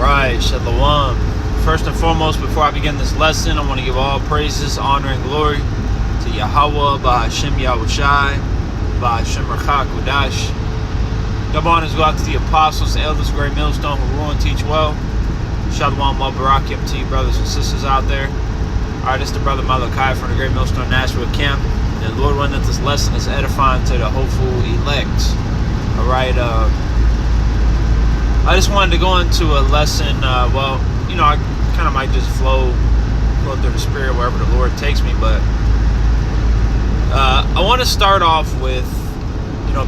Alright, Shalom. First and foremost, before I begin this lesson, I want to give all praises, honor, and glory to Yahweh, Bahashem Yahushai, Bahashem Rachak Kodash. Double honors go out to the apostles, the elders, great millstone who rule and teach well. Shalom Barakim to you brothers and sisters out there. Alright, this is the brother Malachi from the Great Millstone Nashville camp. And the Lord willing that this lesson is edifying to the hopeful elect. Alright, I just wanted to go into a lesson, I kind of might just flow through the spirit wherever the Lord takes me, but I want to start off with,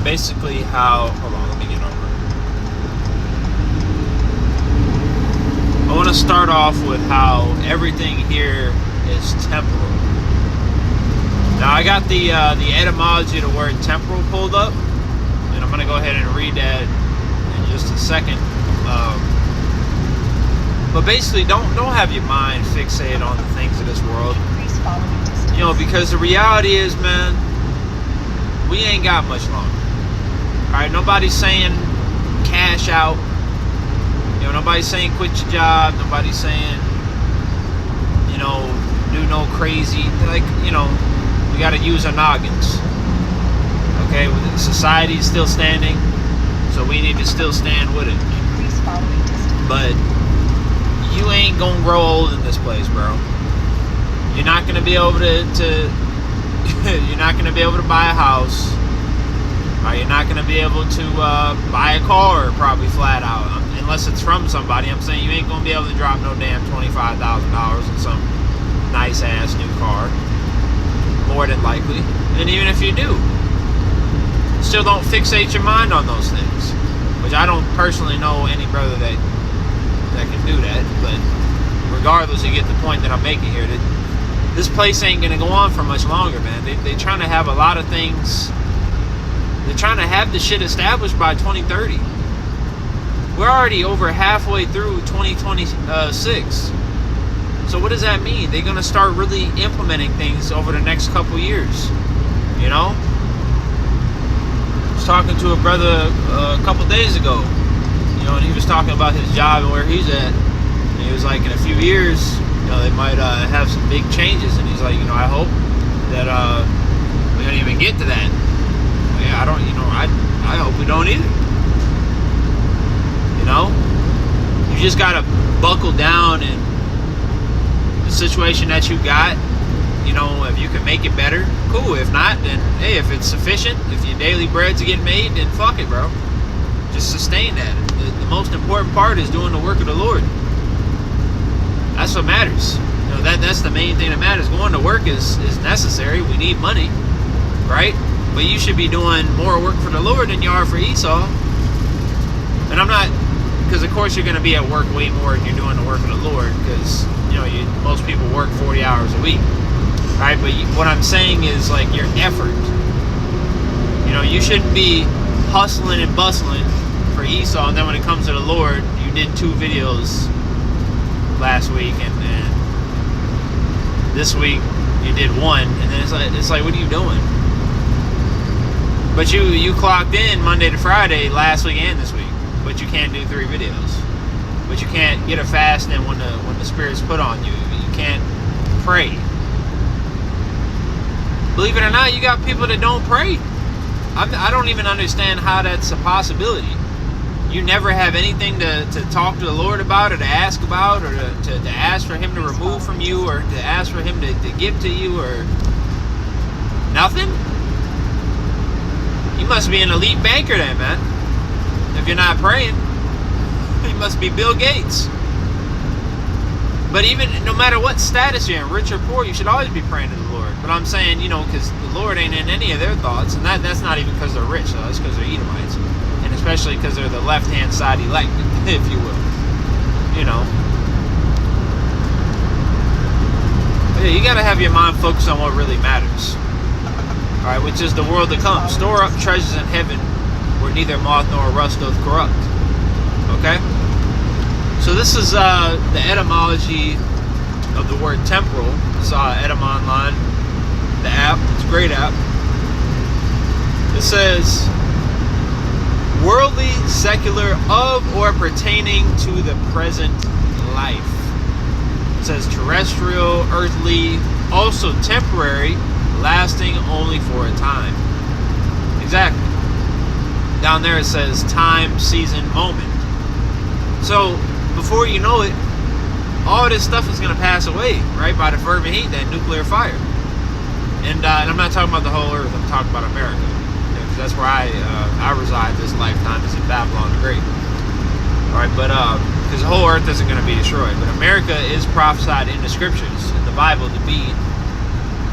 basically how, hold on, let me get over. I want to start off with how everything here is temporal. Now, I got the etymology of the word temporal pulled up, and I'm going to go ahead and read that in just a second. But basically, don't have your mind fixated on the things of this world. Because the reality is, man, we ain't got much longer. Alright, nobody's saying cash out. Nobody's saying quit your job. Nobody's saying, do no crazy. We got to use our noggins. Okay, society is still standing, so we need to still stand with it. But you ain't gonna grow old in this place, bro. You're not gonna be able to you're not gonna be able to buy a house. Or you're not gonna be able to buy a car, probably flat out, unless it's from somebody. I'm saying you ain't gonna be able to drop no damn $25,000 in some nice ass new car, more than likely. And even if you do, still don't fixate your mind on those things. Which I don't personally know any brother that can do that, but regardless, you get the point that I'm making here. That this place ain't gonna go on for much longer, man. They're trying to have a lot of things. They're trying to have the shit established by 2030. We're already over halfway through 2026. So what does that mean? They're gonna start really implementing things over the next couple years. I was talking to a brother a couple days ago. And he was talking about his job and where he's at. And he was like, in a few years, they might have some big changes. And he's like, I hope that we don't even get to that. Yeah, I hope we don't either. You just gotta buckle down in the situation that you got. If you can make it better, cool. If not, then hey, if it's sufficient, if your daily bread's getting made, then fuck it, bro. Just sustain that. The most important part is doing the work of the Lord. That's what matters. That's the main thing that matters. Going to work is necessary. We need money, right? But you should be doing more work for the Lord than you are for Esau. And I'm not, because of course you're going to be at work way more than you're doing the work of the Lord, because most people work 40 hours a week, right? But what I'm saying is like your effort. You shouldn't be hustling and bustling for Esau, and then when it comes to the Lord, you did 2 videos last week, and this week you did 1, and then it's like what are you doing? But you clocked in Monday to Friday last week and this week, but you can't do 3 videos. But you can't get a fast in when the Spirit's put on you. You can't pray. Believe it or not, you got people that don't pray. I don't even understand how that's a possibility. You never have anything to talk to the Lord about, or to ask about, or to ask for Him to remove from you, or to ask for Him to give to you, or nothing? You must be an elite banker then, man. If you're not praying, you must be Bill Gates. But even no matter what status you're in, rich or poor, you should always be praying to the Lord. But I'm saying, because the Lord ain't in any of their thoughts, and that's not even because they're rich, though. That's because they're Edomites. And especially because they're the left-hand side elect, if you will. But yeah, you got to have your mind focused on what really matters. Alright, which is the world to come. Store up treasures in heaven where neither moth nor rust doth corrupt. Okay? So this is the etymology of the word temporal. I saw Edom Online, the app. It's a great app. It says, worldly secular, of or pertaining to the present life. It says terrestrial, earthly, also temporary, lasting only for a time. Exactly. Down there it says time, season, moment. So before you know it, all this stuff is going to pass away, right? By the fervent heat, that nuclear fire. And I'm not talking about the whole earth. I'm talking about America. Because that's where I reside this lifetime, is in Babylon the Great. All right, but because the whole earth isn't going to be destroyed. But America is prophesied in the scriptures, in the Bible, to be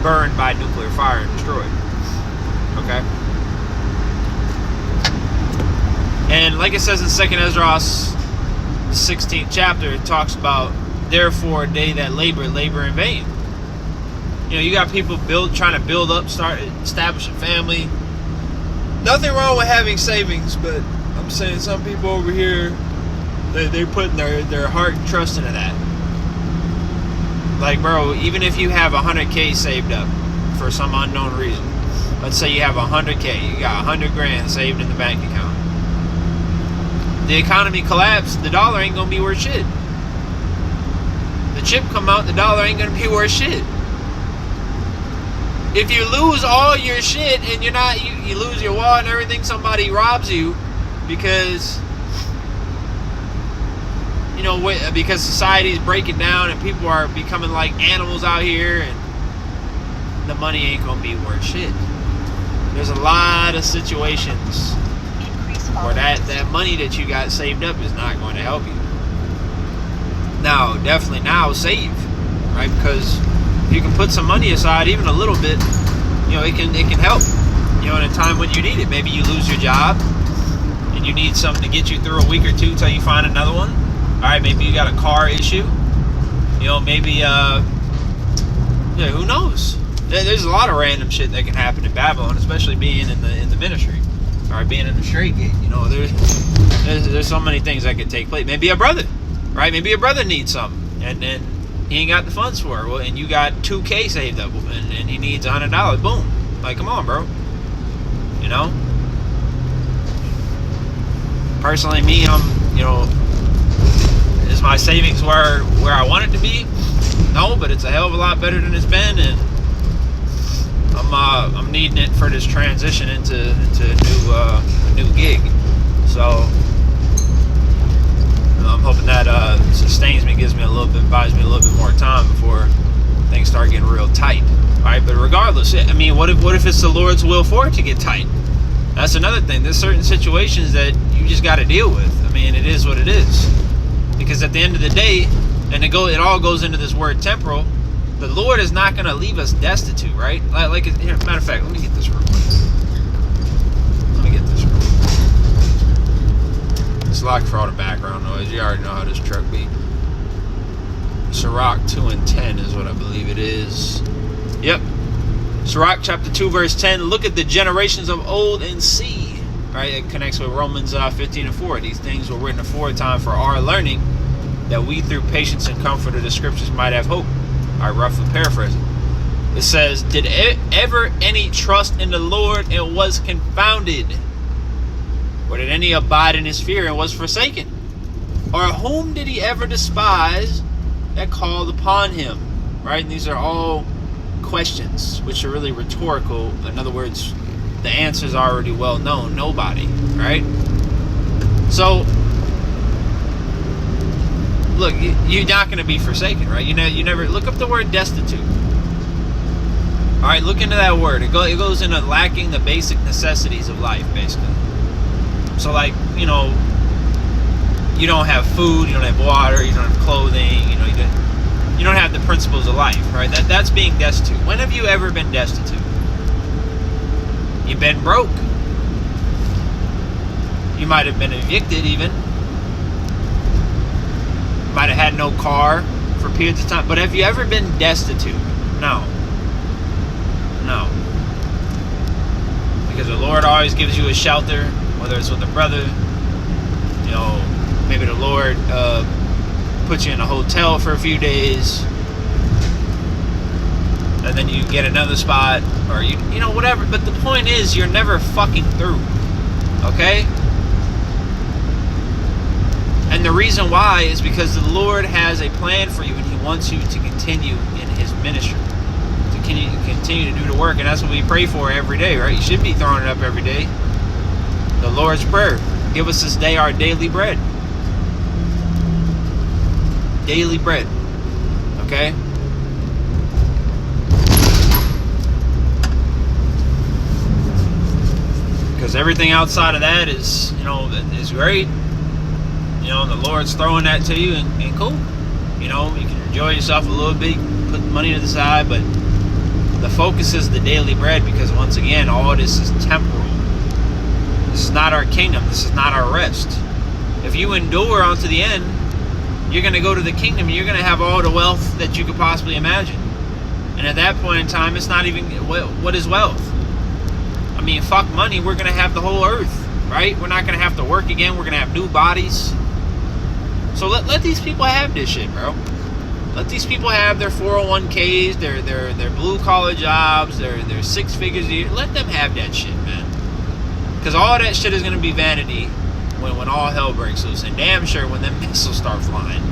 burned by nuclear fire and destroyed. Okay? And like it says in 2nd Esdras, the 16th chapter, it talks about, therefore they that labor in vain. You know, you got people trying to build up, establish a family. Nothing wrong with having savings, but I'm saying some people over here, they're putting their heart and trust into that. Like, bro, even if you have 100K saved up for some unknown reason, let's say you have 100K, you got 100 grand saved in the bank account. The economy collapsed, the dollar ain't gonna be worth shit. The chip come out, the dollar ain't gonna be worth shit. If you lose all your shit and you lose your wallet and everything, somebody robs you because, you know, because society's breaking down and people are becoming like animals out here, and the money ain't gonna be worth shit. There's a lot of situations where that money that you got saved up is not going to help you. Now, definitely now, save, right? Because if you can put some money aside, even a little bit, you know, it can help. You know, in a time when you need it. Maybe you lose your job and you need something to get you through a week or two till you find another one. All right, maybe you got a car issue. You know, maybe yeah, who knows? There's a lot of random shit that can happen in Babylon, especially being in the ministry. All right, being in the straight gate. You know, there's so many things that could take place. Maybe a brother, right? Maybe a brother needs something, and he ain't got the funds for it. Well, and you got 2K saved up, and he needs $100. Boom! Like, come on, bro. You know. Personally, me, you know, is my savings where I want it to be? No, but it's a hell of a lot better than it's been, and I'm needing it for this transition into a new gig. So I'm hoping that sustains me, buys me a little bit more time before things start getting real tight. All right, but regardless, I mean, what if it's the Lord's will for it to get tight? That's another thing. There's certain situations that you just got to deal with. I mean, it is what it is. Because at the end of the day, and it all goes into this word temporal, the Lord is not going to leave us destitute, right? Like here, matter of fact, let me get this real quick. It's locked for all the background noise. You already know how this truck be. Sirach 2 and 10 is what I believe it is. Yep. Sirach chapter 2 verse 10. Look at the generations of old and see. Right? It connects with Romans 15 and 4. These things were written aforetime for our learning, that we through patience and comfort of the scriptures might have hope. I roughly paraphrase it. It says, did ever any trust in the Lord and was confounded? Or did any abide in his fear and was forsaken? Or whom did he ever despise that called upon him? Right? And these are all questions which are really rhetorical. In other words, the answer is already well known. Nobody. Right? So, look, you're not going to be forsaken, right? You never look up the word destitute. All right, look into that word. It goes into lacking the basic necessities of life, basically. So, like, you know, you don't have food, you don't have water, you don't have clothing, you know, you don't have the principles of life, right? That's being destitute. When have you ever been destitute? You've been broke. You might have been evicted, even. Might have had no car for periods of time. But have you ever been destitute? No. Because the Lord always gives you a shelter, whether it's with a brother, you know, maybe the Lord puts you in a hotel for a few days, and then you get another spot, or you know, whatever. But the point is, you're never fucking through. Okay? the reason why is because the Lord has a plan for you, and He wants you to continue in His ministry, to continue to do the work. And that's what we pray for every day, right? You should be throwing it up every day. The Lord's Prayer. Give us this day our daily bread. Daily bread. Okay? Because everything outside of that is, is great. The Lord's throwing that to you, and cool. You can enjoy yourself a little bit, put money to the side, but the focus is the daily bread, because once again, all this is temporal. This is not our kingdom. This is not our rest. If you endure unto the end, you're going to go to the kingdom, and you're going to have all the wealth that you could possibly imagine. And at that point in time, it's not even, what is wealth? I mean, fuck money, we're going to have the whole earth, right? We're not going to have to work again. We're going to have new bodies. So let these people have this shit, bro. Let these people have their 401ks, their blue collar jobs, their 6 figures a year. Let them have that shit, man. Because all that shit is going to be vanity when all hell breaks loose. And damn sure when them missiles start flying.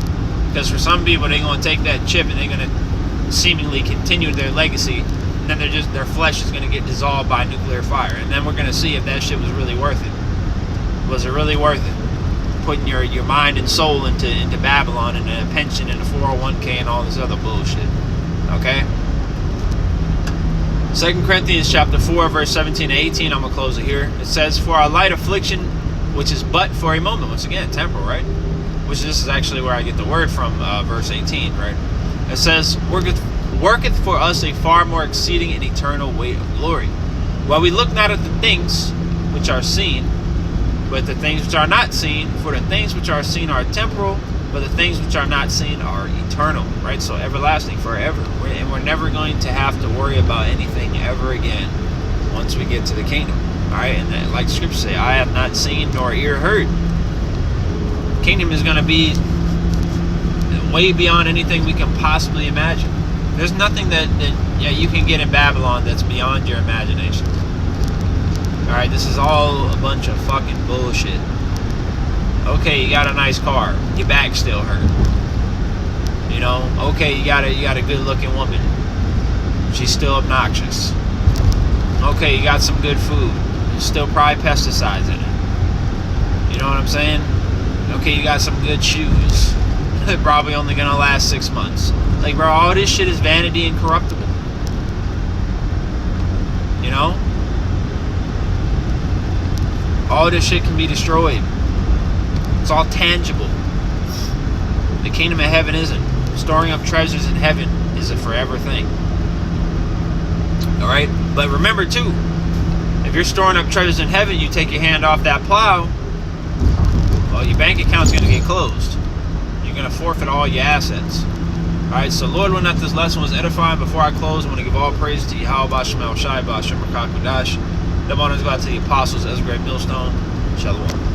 Because for some people, they're going to take that chip and they're going to seemingly continue their legacy. And then their flesh is going to get dissolved by nuclear fire. And then we're going to see if that shit was really worth it. Was it really worth it? Putting your mind and soul into Babylon and a pension and a 401k and all this other bullshit. Okay? 2 Corinthians chapter 4, verse 17 to 18. I'm going to close it here. It says, "For our light affliction, which is but for a moment." Once again, temporal, right? Which this is actually where I get the word from, verse 18, right? It says, "Worketh for us a far more exceeding and eternal weight of glory. While we look not at the things which are seen, but the things which are not seen. For the things which are seen are temporal, but the things which are not seen are eternal." Right? So everlasting, forever. And we're never going to have to worry about anything ever again once we get to the kingdom. Alright? And then, like Scripture say, "I have not seen nor ear heard." The kingdom is going to be way beyond anything we can possibly imagine. There's nothing that you can get in Babylon that's beyond your imagination. Alright, this is all a bunch of fucking bullshit. Okay, you got a nice car. Your back still hurt. Okay, you got a good looking woman. She's still obnoxious. Okay, you got some good food. There's still probably pesticides in it. You know what I'm saying? Okay, you got some good shoes. They're probably only gonna last 6 months. Like, bro, all this shit is vanity and corruptible. All this shit can be destroyed. It's all tangible. The kingdom of heaven isn't. Storing up treasures in heaven is a forever thing. Alright? But remember too, if you're storing up treasures in heaven, you take your hand off that plow, well, your bank account's going to get closed. You're going to forfeit all your assets. Alright, so Lord, when that this lesson was edifying, before I close, I want to give all praise to Yahweh Bashem El Shai Bashem Rakak Kudash. The honors go out to the apostles, Ezra Millstone. Shalom.